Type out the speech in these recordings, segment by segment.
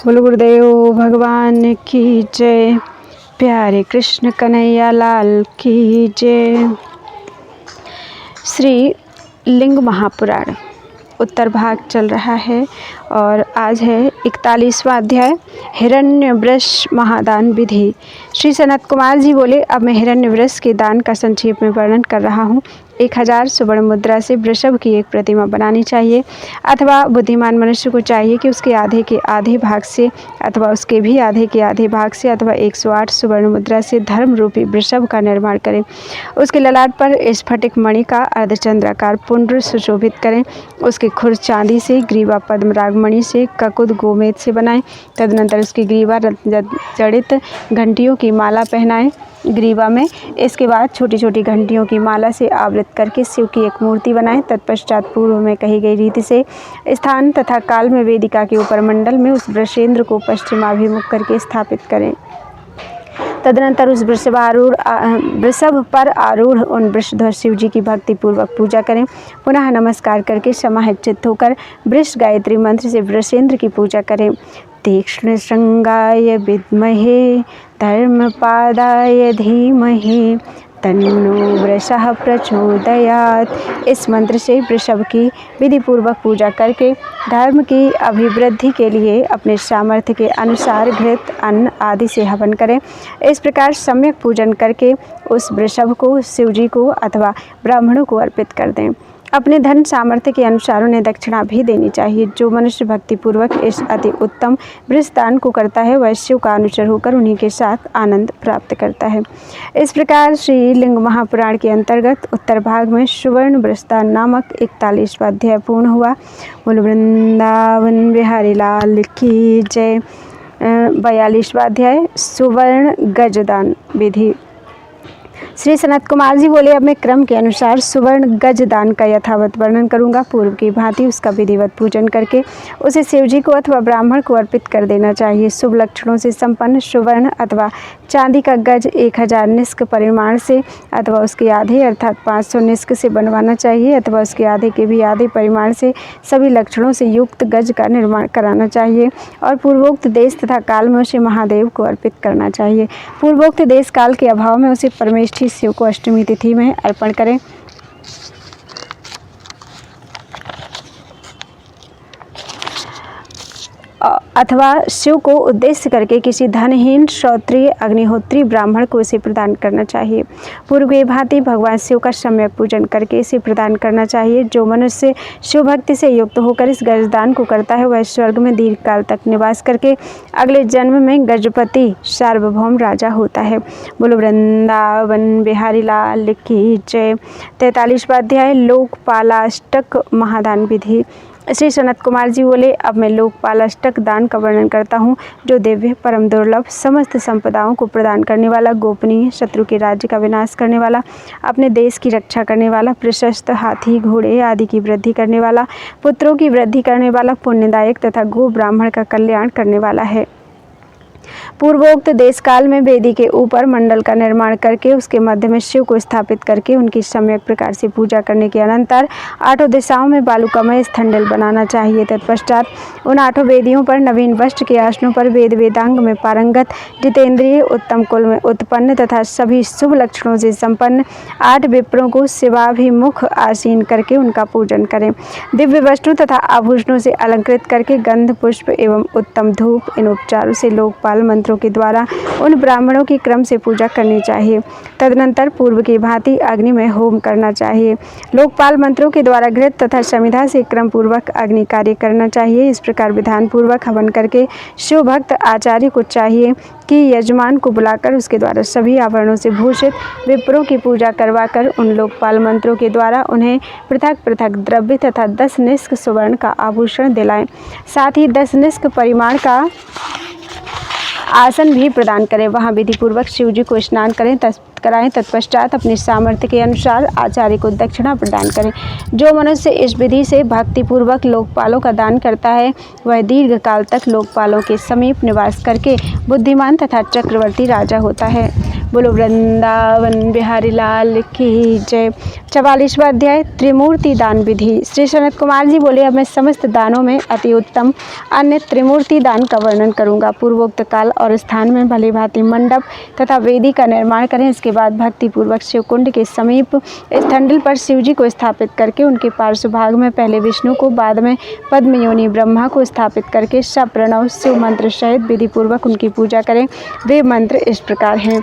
बोलो गुरुदेव भगवान की जय। प्यारे कृष्ण कन्हैया लाल की जय। श्री लिंग महापुराण उत्तर भाग चल रहा है और आज है 41वां अध्याय हिरण्यवृष महादान विधि। श्री सनत कुमार जी बोले, अब मैं हिरण्यवृष के दान का संक्षेप में वर्णन कर रहा हूँ। 1000 सुवर्ण मुद्रा से वृषभ की एक प्रतिमा बनानी चाहिए अथवा बुद्धिमान मनुष्य को चाहिए कि उसके आधे के आधे भाग से अथवा उसके भी आधे के आधे भाग से अथवा 108 सुवर्ण मुद्रा से धर्म रूपी वृषभ का निर्माण करें। उसके ललाट पर स्फटिक मणि का अर्धचंद्राकार पुंड्र सुशोभित करें। उसके खुर चांदी से, ग्रीवा पद्मराग मणि से, ककुद गोमेद से बनाएं। तदनंतर उसकी ग्रीवा जड़ित घंटियों की माला पहनाएं ग्रीवा में। इसके बाद छोटी छोटी घंटियों की माला से आवृत करके शिव की एक मूर्ति बनाएं। तत्पश्चात पूर्व में कही गई रीति से स्थान तथा काल में वेदिका के ऊपर मंडल में उस वृषेंद्र को पश्चिमाभिमुख करके स्थापित करें। तदनंतर उस वृषभ पर आरूढ़ उन वृषध्वज शिव जी की भक्ति पूर्वक पूजा करें। पुनः नमस्कार करके समाहित चित्त होकर वृष गायत्री मंत्र से वृषेंद्र की पूजा करें। तीक्ष्ण श्रृंगाय विद्महे धर्मपादाय धीमहि तन्नो वृषः प्रचोदयात्। इस मंत्र से वृषभ की विधि पूर्वक पूजा करके धर्म की अभिवृद्धि के लिए अपने सामर्थ्य के अनुसार घृत, अन्न आदि से हवन करें। इस प्रकार सम्यक पूजन करके उस वृषभ को शिव जी को अथवा ब्राह्मणों को अर्पित कर दें। अपने धन सामर्थ्य के अनुसार उन्हें दक्षिणा भी देनी चाहिए। जो मनुष्य भक्तिपूर्वक इस अति उत्तम वृषदान को करता है वह शिव का अनुचर होकर उन्हीं के साथ आनंद प्राप्त करता है। इस प्रकार श्री लिंग महापुराण के अंतर्गत उत्तर भाग में सुवर्ण वृषदान नामक 41वां अध्याय पूर्ण हुआ। बोलो वृंदावन बिहारी लाल की जय। 42वां अध्याय सुवर्ण गजदान विधि। श्री सनत कुमार जी बोले, अब मैं क्रम के अनुसार सुवर्ण गज दान का यथावत वर्णन करूंगा। पूर्व की भांति उसका विधिवत पूजन करके उसे शिव जी को अथवा ब्राह्मण को अर्पित कर देना चाहिए। शुभ लक्षणों से संपन्न सुवर्ण अथवा चांदी का गज 1000 निष्क परिमाण से अथवा उसके आधे अर्थात 500 निष्क से बनवाना चाहिए अथवा उसके आधे के भी आधे परिमाण से सभी लक्षणों से युक्त गज का निर्माण कराना चाहिए और पूर्वोक्त देश तथा काल में उसे महादेव को अर्पित करना चाहिए। पूर्वोक्त देश काल के अभाव में उसे परमेष्ठी शिव को अष्टमी तिथि में अर्पण करें। अथवा शिव को उद्देश्य करके किसी धनहीन श्रोत्रिय अग्निहोत्री ब्राह्मण को इसे प्रदान करना चाहिए। पूर्व की भांति भगवान शिव का सम्यक पूजन करके इसे प्रदान करना चाहिए। जो मनुष्य शिव भक्ति से युक्त होकर इस गजदान को करता है वह स्वर्ग में दीर्घ काल तक निवास करके अगले जन्म में गजपति सार्वभौम राजा होता है। बोलो वृंदावन बिहारी लाल की जय। 43वां अध्याय लोकपालाष्टक महादान विधि। श्री सनत कुमार जी बोले, अब मैं लोकपालाष्टक दान का वर्णन करता हूँ, जो दिव्य, परम दुर्लभ, समस्त संपदाओं को प्रदान करने वाला, गोपनीय, शत्रु के राज्य का विनाश करने वाला, अपने देश की रक्षा करने वाला, प्रशस्त हाथी घोड़े आदि की वृद्धि करने वाला, पुत्रों की वृद्धि करने वाला, पुण्यदायक तथा गो ब्राह्मण का कल्याण करने वाला है। पूर्वोक्त देश काल में वेदी के ऊपर मंडल का निर्माण करके उसके मध्य में शिव को स्थापित करके उनकी सम्यक प्रकार से पूजा करने के अनंतर 8 दिशाओं में बालुकामय स्थंडल बनाना चाहिए। तत्पश्चात उन 8 वेदियों पर नवीन वस्त्र के आसनों पर वेद वेदांग में पारंगत, जितेंद्रिय, उत्तम कुल में उत्पन्न तथा सभी शुभ लक्षणों से संपन्न 8 विप्रों को शिवाभिमुख आसीन करके उनका पूजन करें। दिव्य वस्त्रों तथा आभूषणों से अलंकृत करके गंध, पुष्प एवं उत्तम धूप इन उपचारों से लोकपाल मंत्रों के द्वारा उन ब्राह्मणों की क्रम से पूजा करनी चाहिए। तदनंतर पूर्व की भांति अग्नि में होम करना चाहिए। लोकपाल मंत्रों के द्वारा घृत तथा समिधा से क्रम पूर्वक अग्नि कार्य करना चाहिए। इस प्रकार विधान पूर्वक हवन करके शिव भक्त आचार्य को चाहिए कि यजमान को बुलाकर उसके द्वारा सभी आभरणों से भूषित विप्रों की पूजा करवाकर उन लोकपाल मंत्रों के द्वारा उन्हें पृथक पृथक द्रव्य तथा 10 निष्क सुवर्ण का आभूषण दिलाएं। साथ ही 10 निष्क परिमाण का आसन भी प्रदान करें। वहाँ विधि पूर्वक शिव जी को स्नान कराएं। तत्पश्चात अपने सामर्थ्य के अनुसार आचार्य को दक्षिणा प्रदान करें। जो मनुष्य इस विधि से भक्तिपूर्वक लोकपालों का दान करता है वह दीर्घ काल तक लोकपालों के समीप निवास करके बुद्धिमान तथा चक्रवर्ती राजा होता है। बोलो वृंदावन बिहारी लाल की जय। 44वां अध्याय त्रिमूर्ति दान विधि। श्री सनत कुमार जी बोले, अब मैं समस्त दानों में अति उत्तम अन्य त्रिमूर्ति दान का वर्णन करूंगा। पूर्वोक्त काल और स्थान में भली भांति मंडप तथा वेदी का निर्माण करें। इसके बाद भक्ति पूर्वक शिव कुंड के समीप स्थंडल पर शिव जी को स्थापित करके उनके पार्श्व भाग में पहले विष्णु को, बाद में पद्म योनि ब्रह्मा को स्थापित करके सप्रणव शिव मंत्र सहित विधि पूर्वक उनकी पूजा करें। वे मंत्र इस प्रकार हैं: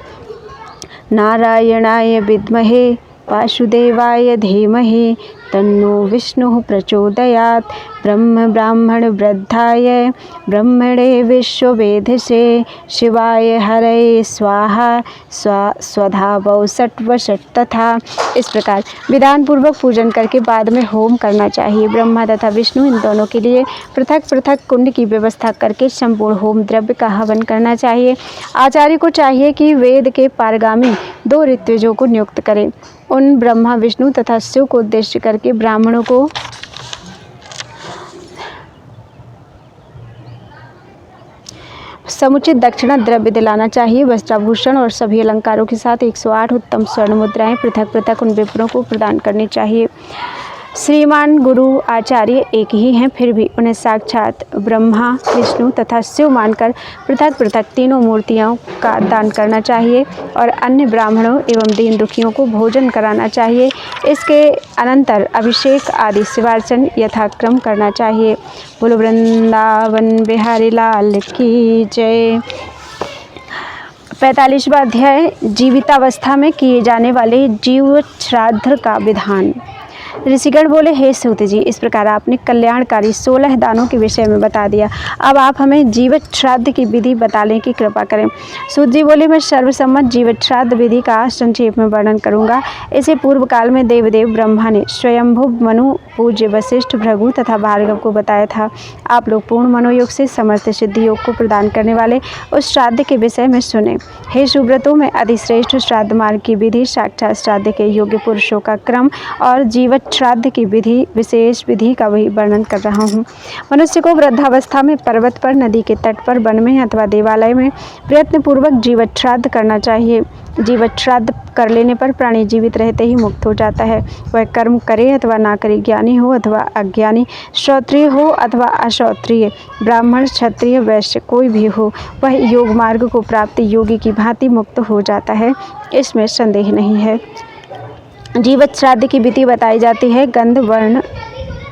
नारायणाय विद्महे वासुदेवाय धीमहि तन्नो विष्णुः प्रचोदयात्। ब्रह्म ब्राह्मण वृद्धाय ब्रह्मणे विश्ववेधसे शिवाय हरये स्वाहा स्वधा वौ सट व सट तथा। इस प्रकार विधान पूर्वक पूजन करके बाद में होम करना चाहिए। ब्रह्मा तथा विष्णु इन दोनों के लिए पृथक पृथक कुंड की व्यवस्था करके संपूर्ण होम द्रव्य का हवन करना चाहिए। आचार्य को चाहिए कि वेद के पारगामी 2 ऋत्विजों को नियुक्त करें। उन ब्रह्मा विष्णु तथा शिव को उद्देश्य करके ब्राह्मणों को समुचित दक्षिणा द्रव्य दिलाना चाहिए। वस्त्राभूषण और सभी अलंकारों के साथ 108 उत्तम स्वर्ण मुद्राएं पृथक पृथक उन विप्रों को प्रदान करनी चाहिए। श्रीमान गुरु आचार्य एक ही हैं, फिर भी उन्हें साक्षात ब्रह्मा विष्णु तथा शिव मानकर पृथक पृथक तीनों मूर्तियों का दान करना चाहिए और अन्य ब्राह्मणों एवं दीन दुखियों को भोजन कराना चाहिए। इसके अनंतर अभिषेक आदि शिवार्चन यथाक्रम करना चाहिए। बोलो वृंदावन बिहारी लाल की जय। 45वां अध्याय जीवितावस्था में किए जाने वाले जीव श्राद्ध का विधान। ऋषिगण बोले, हे सूत जी, इस प्रकार आपने कल्याणकारी 16 दानों के विषय में बता दिया। अब आप हमें जीवित श्राद्ध की विधि बताने की कृपा करें। सूत जी बोले, मैं सर्वसम्मत जीवित श्राद्ध विधि का संक्षेप में वर्णन करूंगा। इसे पूर्व काल में देवदेव ब्रह्मा ने स्वयंभू मनु पूज्य वशिष्ठ भृगु तथा भार्गव को बताया था। आप लोग पूर्ण मनोयोग से समस्त सिद्धि योग को प्रदान करने वाले उस श्राद्ध के विषय में सुने। हे सुब्रतों, मैं अधिश्रेष्ठ श्राद्ध मार्ग की विधि, साक्षात श्राद्ध के योग्य पुरुषों का क्रम और जीवित श्राद्ध की विधि, विशेष विधि का वही वर्णन कर रहा हूँ। मनुष्य को वृद्धावस्था में पर्वत पर, नदी के तट पर, वन में अथवा देवालय में प्रयत्न पूर्वक जीवित श्राद्ध करना चाहिए। जीवित श्राद्ध कर लेने पर प्राणी जीवित रहते ही मुक्त हो जाता है। वह कर्म करे अथवा ना करे, ज्ञानी हो अथवा अज्ञानी, श्रोत्रिय हो अथवा अश्रोत्रिय, ब्राह्मण क्षत्रिय वैश्य कोई भी हो, वह योग मार्ग को प्राप्त योगी की भांति मुक्त हो जाता है, इसमें संदेह नहीं है। जीवित श्राद्ध की विधि बताई जाती है। गंध वर्ण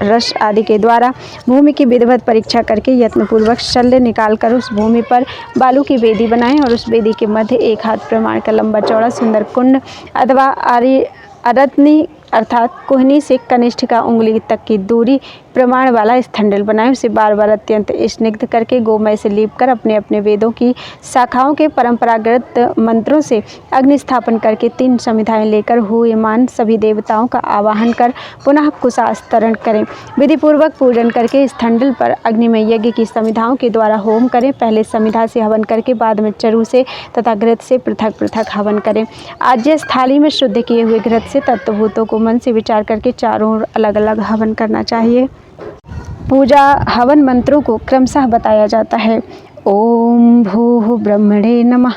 रस आदि के द्वारा भूमि की विधिवत परीक्षा करके यत्नपूर्वक शल्य निकालकर उस भूमि पर बालू की वेदी बनाएं और उस वेदी के मध्य 1 हाथ प्रमाण का लंबा चौड़ा सुंदर कुंड अथवा अरत्नी अर्थात कोहनी से कनिष्ठ का उंगली तक की दूरी प्रमाण वाला स्थंडल बनाएं। उसे बार बार अत्यंत स्निग्ध करके गोमय से लीप कर अपने अपने वेदों की शाखाओं के परंपरागत मंत्रों से अग्नि स्थापन करके 3 समिधाएं लेकर हूयमान सभी देवताओं का आवाहन कर पुनः कुशास्तरण करें। विधि पूर्वक पूजन करके स्थंडल पर अग्नि में यज्ञ की समिधाओं के द्वारा होम करें। पहले समिधा से हवन करके बाद में चरु से तथा घृत से पृथक पृथक हवन करें। आज्य थाली में शुद्ध किए हुए घृत से तत्वभूतों को मन से विचार करके चारों ओर अलग अलग हवन करना चाहिए। पूजा हवन मंत्रों को क्रमशः बताया जाता है। ओम भूः ब्रह्मणे नमः,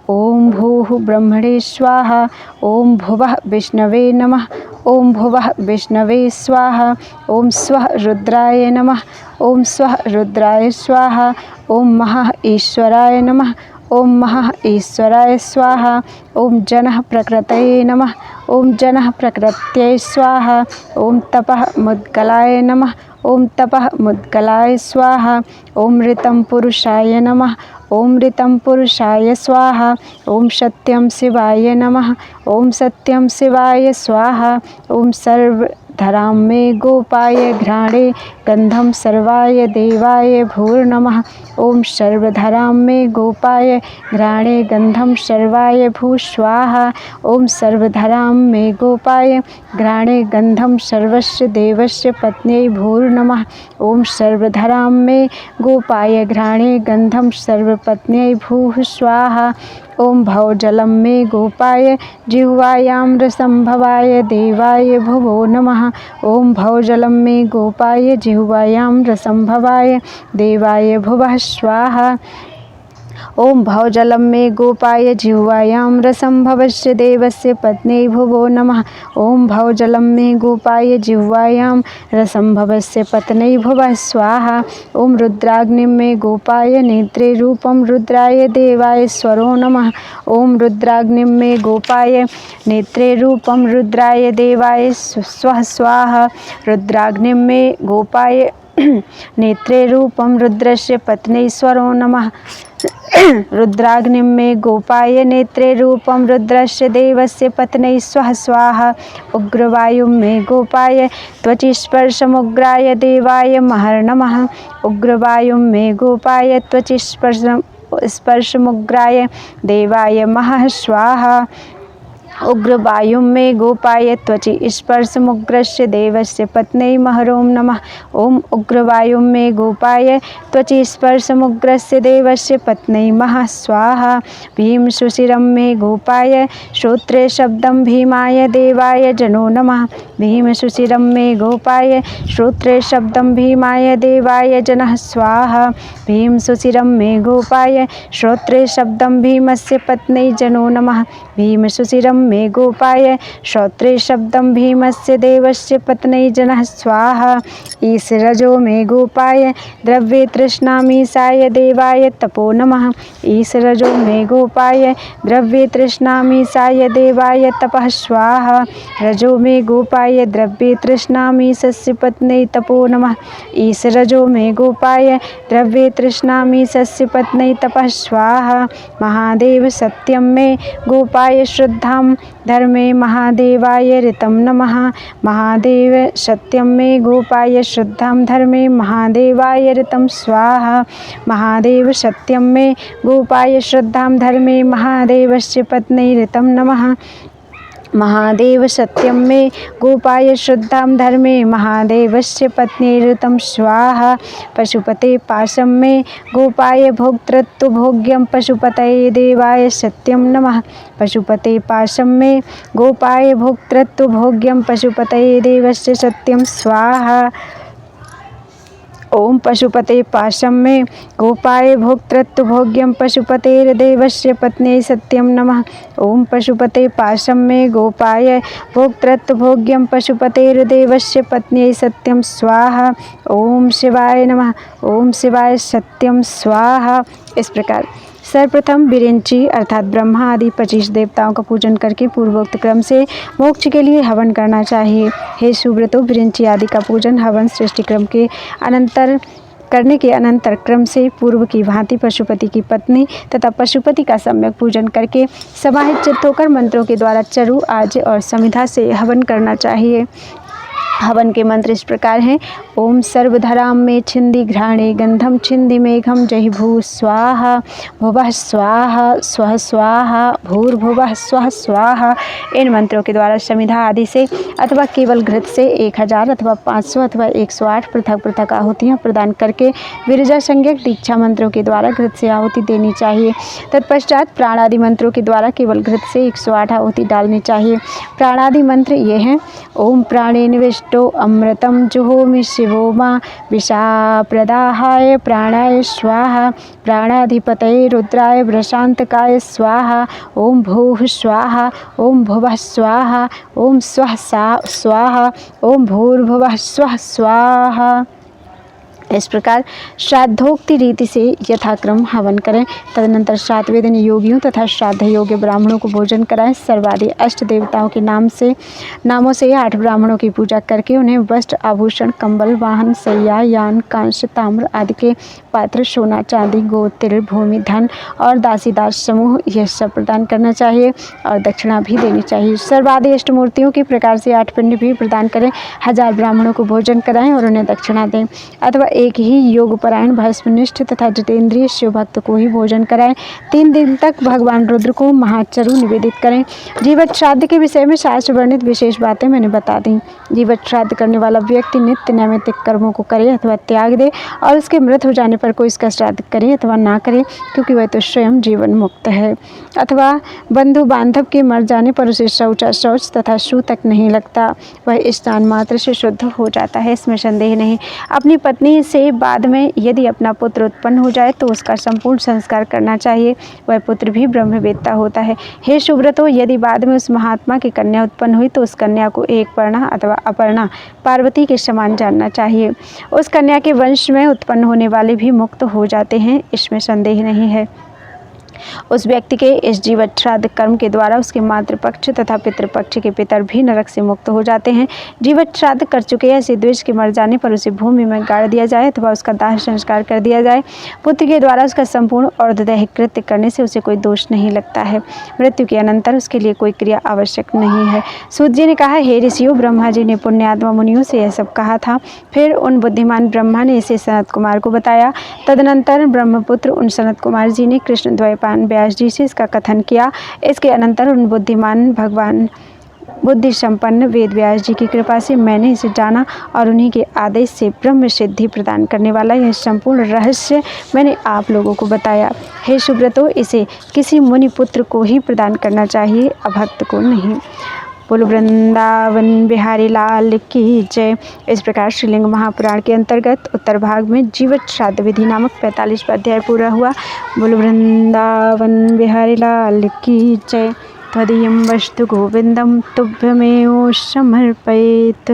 ओम भूः ब्रह्मणे स्वाहा, ओम भुवः विष्णवे नमः, ओम भुवः विष्णवे स्वाहा, ओम स्वः रुद्राय नमः, ओम स्वः रुद्राय स्वाहा, ओम महः ईश्वराय नमः, ओम महः ईश्वराय स्वाहा, ओम जनः प्रकृतये नमः, ओम जनः प्रकृत्यै स्वाहा, ओम तपः मुद्गलाय नमः, ओम तपः मुद्गलाय स्वाहा, ओम ऋतं पुरुषाय नमः, ओम ऋतं पुरुषाय स्वाहा, ओम सत्यं शिवाय नमः, ओम सत्यं शिवाय स्वाहा, ओम सर्वधरां मे गोपाय घ्राणे गंधम सर्वाय देवाय भूर्नमः, ओम सर्वधरां मे गोपाय घ्राणे गंधम सर्वाय भू स्वाहा, ओम सर्वधरां मे गोपाय घ्राणे गंधम सर्वस्य देवस्य पत्न्यै भूर्नमः, ओम सर्वधरां मे गोपाय घ्राणे गंधम सर्वपत्न्यै भूः स्वाहा, ओम भवजलं मे गोपाय जिह्वायां रसंभवाय देवाय भुवो नमः, ओम भवजलं मे गोपाय जिह्वायां रसंभवाय देवाय भुवः स्वाहा, ओम भवजलम मे गोपाय जिह्वायां रसं भवस्य देवस्य पत्न्यै भुवो नमः। ओम भवजलम मे गोपाय जिह्वायां रसं भवस्य पत्न्यै भुवः स्वाहा। ओम रुद्राग्निं मे गोपाय नेत्रे रूपं रुद्राय देवाय स्वरो नमः। ओम रुद्राग्निं मे गोपाय नेत्रे रूपं रुद्राय देवाय स्वः स्वाहा। रुद्राग्निं मे गोपाय नेत्रे रूपं रुद्रस्य पत्न्यै स्वरो नमः। रुद्राग्निं मे गोपाय नेत्रे रूपं रुद्रस्य देवस्य पत्न्यै स्वः स्वाहा। उग्रवायुं मे गोपाय त्वचि स्पर्शमुग्राय देवाय महर नमः। उग्रवायुं मे गोपाय त्वचि स्पर्शमुग्राय देवाय महः स्वाहा। उग्रवायुं मे गोपाय त्वचि स्पर्शमुग्रस्य देवस्य पत्न्यै महरों नमः। ओम उग्रवायुं मे गोपाय त्वचि स्पर्शमुग्रस्य देवस्य पत्न्यै महः स्वाहा। भीमसुशिरं मे गोपाय श्रोत्रे शब्दं भीमाय देवाय जनो नमः। भीमसुशिरं मे गोपाय श्रोत्रे शब्दं भीमाय देवाय जनः स्वाहा। भीमसुशिरं मे गोपाय श्रोत्रे शब्दं भीमस्य पत्न्यै जनो नमः। भीमसुशिरं मे गोपाय श्रोत्रे शब्दं भीमस्य देवस्य पत्न्यै जनः स्वाहा। ईशरजो मे गोपाय द्रव्ये तृष्णामीशाय देवाय तपो नमः। ईशरजो मे गोपाय द्रव्ये तृष्णामीशाय देवाय तपः स्वाहा। रजो मे गोपाय द्रव्ये तृष्णामीशस्य पत्न्यै तपो नमः। ईशरजो मे गोपाय द्रव्ये तृष्णामीशस्य पत्न्यै तपः स्वाहा। महादेव सत्यं मे गोपाय श्रद्धां धर्मे महादेवाय ऋतं नमः। महादेव सत्यं मे गोपाय श्रद्धां धर्मे महादेवाय ऋतं स्वाहा। महादेव सत्यं मे गोपाय श्रद्धां धर्मे महादेवस्य पत्न्यै ऋतं नमः। महादेव सत्यं मे गोपाय श्रद्धां धर्मे महादेवस्य पत्न्यै ऋतं स्वाहा। पशुपते पाशं मे गोपाय भोक्तृत्व भोग्यं पशुपतये देवाय सत्यं नमः। पशुपते पाशं मे गोपाय भोक्तृत्व भोग्यं पशुपतये देवस्य सत्यं स्वाहा। ओम पशुपते पाशं मे गोपाय भोक्तृत्व भोग्यं पशुपतेर्देवस्य पत्न्यै सत्यं नमः। ओम पशुपते पाशं मे गोपाय भोक्तृत्व भोग्यं पशुपतेर्देवस्य पत्न्यै सत्यं स्वाहा। ओम शिवाय नमः। ओम शिवाय सत्यं स्वाहा। इस प्रकार सर्वप्रथम विरिंची अर्थात ब्रह्मा आदि 25 देवताओं का पूजन करके पूर्वोक्त क्रम से मोक्ष के लिए हवन करना चाहिए। हे सुव्रतो, विरिंची आदि का पूजन हवन सृष्टि क्रम के अनंतर करने के अनंतर क्रम से पूर्व की भांति पशुपति की पत्नी तथा पशुपति का सम्यक पूजन करके समाहित चित्त होकर मंत्रों के द्वारा चरु आज्य और समिधा से हवन करना चाहिए। हवन के मंत्र इस प्रकार हैं। ओम सर्वधरां मे छिंदि घ्राणे गंधम छिंदि मेघम जहि भू स्वाहा। भुवः स्वाहा स्वः स्वाहा भूर्भुवः स्वः स्वाहा। इन मंत्रों के द्वारा समिधा आदि से अथवा केवल घृत से 1000 अथवा 500 अथवा 108 पृथक पृथक आहुतियाँ प्रदान करके विरजा संज्ञक दीक्षा मंत्रों के द्वारा घृत से आहुति देनी चाहिए। तत्पश्चात प्राणादि मंत्रों के द्वारा केवल घृत से 108 आहुति डालनी चाहिए। प्राणादि मंत्र ये हैं। ओम प्राणे निविष्टो अमृतं जुहोमि शिवो मा विषाप्रदाहाय प्राणाय स्वाहा। प्राणाधिपतये रुद्राय वृषांतकाय स्वाहा। ओम भूः स्वाहा। ओम भुवः स्वाहा। ओम स्वः स्वाहा। ओम भूर्भुवः स्वः स्वाहा। इस प्रकार श्राद्धोक्ति रीति से यथाक्रम हवन करें। तदनंतर श्राद्ध दिन योगियों तथा श्राद्ध योग्य ब्राह्मणों को भोजन कराएं। सर्वादि अष्ट देवताओं के नामों से 8 ब्राह्मणों की पूजा करके उन्हें वस्त्र आभूषण कंबल वाहन शैया यान कांस्य ताम्र आदि के पात्र सोना चांदी गो तिल भूमि धन और दासीदास समूह यह सब प्रदान करना चाहिए और दक्षिणा भी देनी चाहिए। सर्वादि अष्ट मूर्तियों के प्रकार से 8 पिंड भी प्रदान करें। 1000 ब्राह्मणों को भोजन कराएं और उन्हें दक्षिणा दें। अथवा एक ही योगपरायण भस्मनिष्ठ तथा जितेंद्रिय शिव भक्त को ही भोजन कराएं। 3 दिन तक भगवान रुद्र को महाचरु निवेदित करें। जीवत श्राद्ध के विषय में शास्त्र वर्णित विशेष बातें मैंने बता दी। जीवत श्राद्ध करने वाला व्यक्ति नित्य नैमित्तिक कर्मों को करे अथवा त्याग दे और उसके मृत हो जाने पर कोई इसका श्राद्ध करे अथवा ना करे, क्योंकि वह तो स्वयं जीवन मुक्त है। अथवा बंधु बांधव के मर जाने पर उसे शौच तथा शू तक नहीं लगता, वह स्नान मात्र से शुद्ध हो जाता है, इसमें संदेह नहीं। अपनी पत्नी से बाद में यदि अपना पुत्र उत्पन्न हो जाए तो उसका संपूर्ण संस्कार करना चाहिए। वह पुत्र भी ब्रह्मवेत्ता होता है। हे सुब्रतो, यदि बाद में उस महात्मा की कन्या उत्पन्न हुई तो उस कन्या को एक पर्णा अथवा अपर्णा पार्वती के समान जानना चाहिए। उस कन्या के वंश में उत्पन्न होने वाले भी मुक्त हो जाते हैं, इसमें संदेह नहीं है। उस व्यक्ति के इस जीवत श्राद्ध कर्म के द्वारा उसके मातृपक्ष तथा पितृपक्ष के पितर भी नरक से मुक्त हो जाते हैं। जीवत श्राद्ध कर चुके ऐसे द्वेष के मर जाने पर उसे भूमि में गाड़ दिया जाए अथवा उसका दाह संस्कार कर दिया जाए। पुत्र के द्वारा उसका संपूर्ण अर्धदैहिक कृत्य करने से उसे कोई दोष नहीं लगता है। मृत्यु के अनंतर उसके लिए कोई क्रिया आवश्यक नहीं है। सूत जी ने कहा, हे ऋषियों, ब्रह्मा जी ने पुण्यात्मा मुनियों से यह सब कहा था। फिर उन बुद्धिमान ब्रह्मा ने इसे सनत कुमार को बताया। तदनंतर ब्रह्मपुत्र उन सनत कुमार जी ने कृष्ण द्वैपायन व्यास जी से इसका कथन किया। इसके अनंतर उन बुद्धिमान भगवान बुद्धि संपन्न वेद व्यास जी की कृपा से मैंने इसे जाना और उन्हीं के आदेश से ब्रह्म सिद्धि प्रदान करने वाला यह संपूर्ण रहस्य मैंने आप लोगों को बताया। हे सुब्रतो, इसे किसी मुनि पुत्र को ही प्रदान करना चाहिए, अभक्त को नहीं। बोलो वृंदावन बिहारी लाल की जय। इस प्रकार श्रीलिंग महापुराण के अंतर्गत उत्तर भाग में जीवत श्राद्ध विधि नामक 45वां अध्याय पूरा हुआ। बोलो वृंदावन बिहारी लाल की जय। त्वदीयं वस्तु गोविंदं तुभ्यमेव समर्पयेत्।